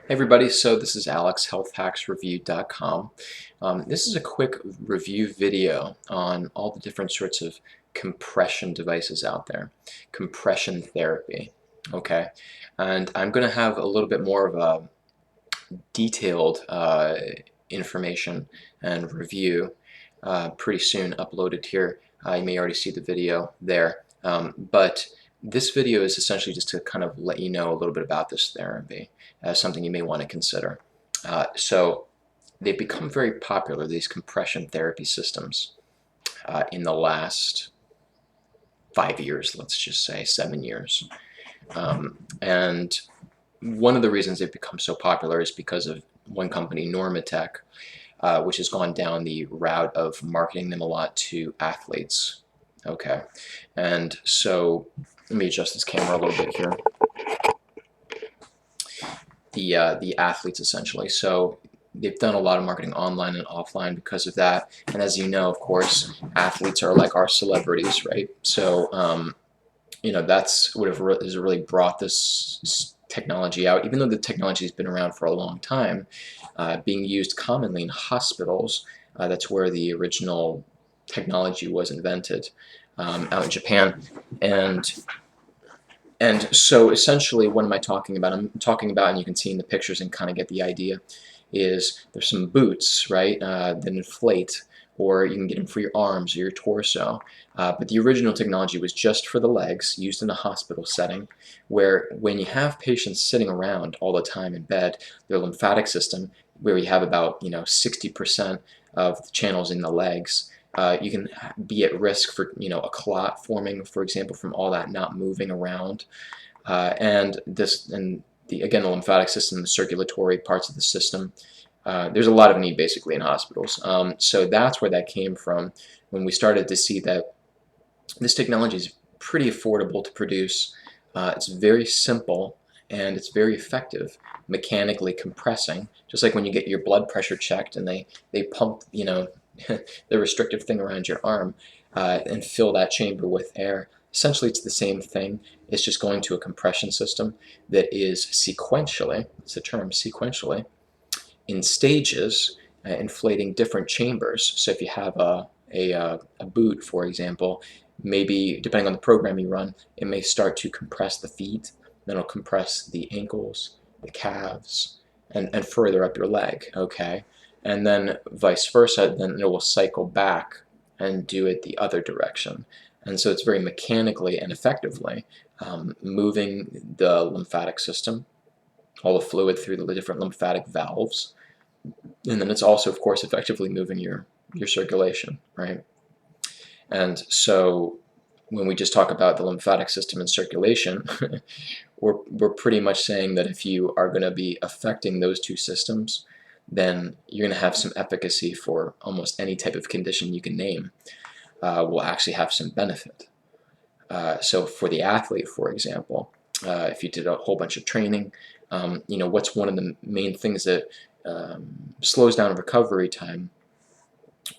Hey everybody, so this is Alex, healthhacksreview.com. This is a quick review video on all the different sorts of compression devices out there, compression therapy, okay? And I'm going to have a little bit more of a detailed information and review pretty soon uploaded here. You may already see the video there, but this video is essentially just to kind of let you know a little bit about this therapy as something you may want to consider. So they've become very popular, these compression therapy systems, in the last 5 years, let's just say 7 years. And one of the reasons they've become so popular is because of one company, Normatec, which has gone down the route of marketing them a lot to athletes. Okay, and so let me adjust this camera a little bit here. The athletes essentially. So they've done a lot of marketing online and offline because of that. And as you know, of course, athletes are like our celebrities, right? So that's what has really brought this technology out. Even though the technology has been around for a long time, being used commonly in hospitals. That's where the original technology was invented, out in Japan, and so essentially, what am I talking about? I'm talking about, and you can see in the pictures and kind of get the idea, is there's some boots, right, that inflate, or you can get them for your arms or your torso. But the original technology was just for the legs, used in a hospital setting, where when you have patients sitting around all the time in bed, their lymphatic system, where you have about 60% of the channels in the legs, you can be at risk for a clot forming, for example, from all that not moving around, again, the lymphatic system, the circulatory parts of the system. There's a lot of need basically in hospitals. So that's where that came from when we started to see that this technology is pretty affordable to produce. It's very simple and it's very effective, mechanically compressing, just like when you get your blood pressure checked and they pump the restrictive thing around your arm and fill that chamber with air. Essentially, it's the same thing. It's just going to a compression system that is sequentially, it's a term, sequentially, in stages, inflating different chambers. So if you have a boot, for example, maybe depending on the program you run, it may start to compress the feet, then it'll compress the ankles, the calves, and further up your leg, okay? And then vice versa, then it will cycle back and do it the other direction. And so it's very mechanically and effectively moving the lymphatic system, all the fluid through the different lymphatic valves. And then it's also, of course, effectively moving your circulation, right? And so when we just talk about the lymphatic system and circulation, we're pretty much saying that if you are going to be affecting those two systems, then you're going to have some efficacy for almost any type of condition you can name. Will actually have some benefit. So for the athlete, for example, if you did a whole bunch of training, what's one of the main things that slows down recovery time,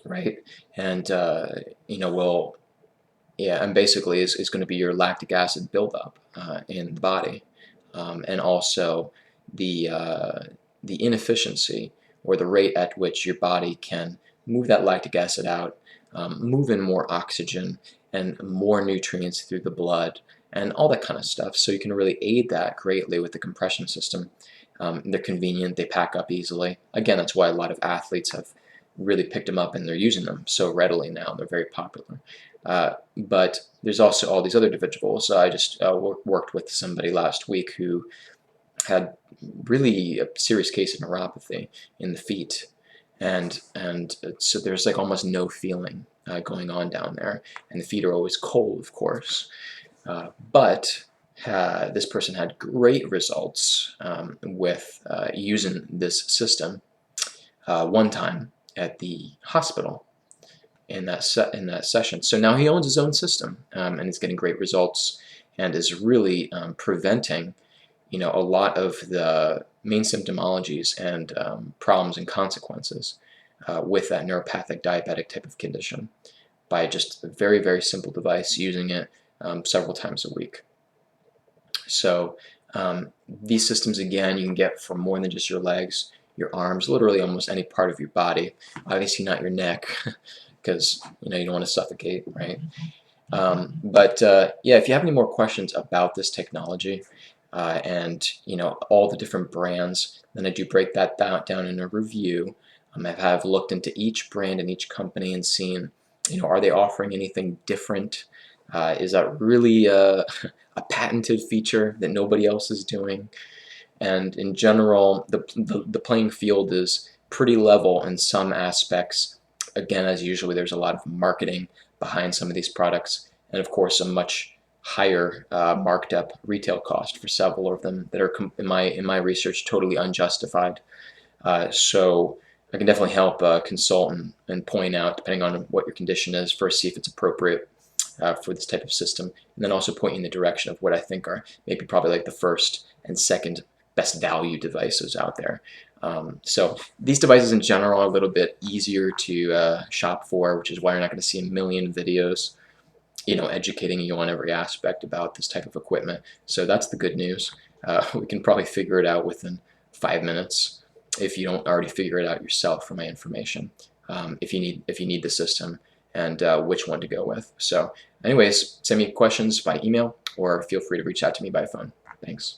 right? And and basically is going to be your lactic acid buildup in the body, and also the the inefficiency or the rate at which your body can move that lactic acid out, move in more oxygen and more nutrients through the blood and all that kind of stuff. So you can really aid that greatly with the compression system. They're convenient, they pack up easily. Again, that's why a lot of athletes have really picked them up and they're using them so readily now. They're very popular. But there's also all these other individuals. I just worked with somebody last week who had really a serious case of neuropathy in the feet, and so there's like almost no feeling going on down there, and the feet are always cold, of course. But this person had great results with using this system one time at the hospital in that session. So now he owns his own system and is getting great results and is really preventing a lot of the main symptomologies and problems and consequences with that neuropathic diabetic type of condition by just a very, very simple device, using it several times a week. So These systems, again, you can get for more than just your legs, your arms, literally almost any part of your body. Obviously not your neck, because you don't want to suffocate, right? Yeah, if you have any more questions about this technology and all the different brands, then I do break that down in a review. I have looked into each brand and each company and seen, are they offering anything different? Is that really a patented feature that nobody else is doing? And in general, the playing field is pretty level in some aspects. Again, as usually, there's a lot of marketing behind some of these products, and of course, a much higher marked up retail cost for several of them that are, in my research, totally unjustified. So I can definitely help consult and point out, depending on what your condition is, first see if it's appropriate for this type of system, and then also point you in the direction of what I think are maybe probably like the first and second best value devices out there. So these devices in general are a little bit easier to shop for, which is why you're not going to see a million videos, educating you on every aspect about this type of equipment. So that's the good news. We can probably figure it out within 5 minutes if you don't already figure it out yourself from my information. If you need the system and which one to go with. So anyways, send me questions by email or feel free to reach out to me by phone. Thanks.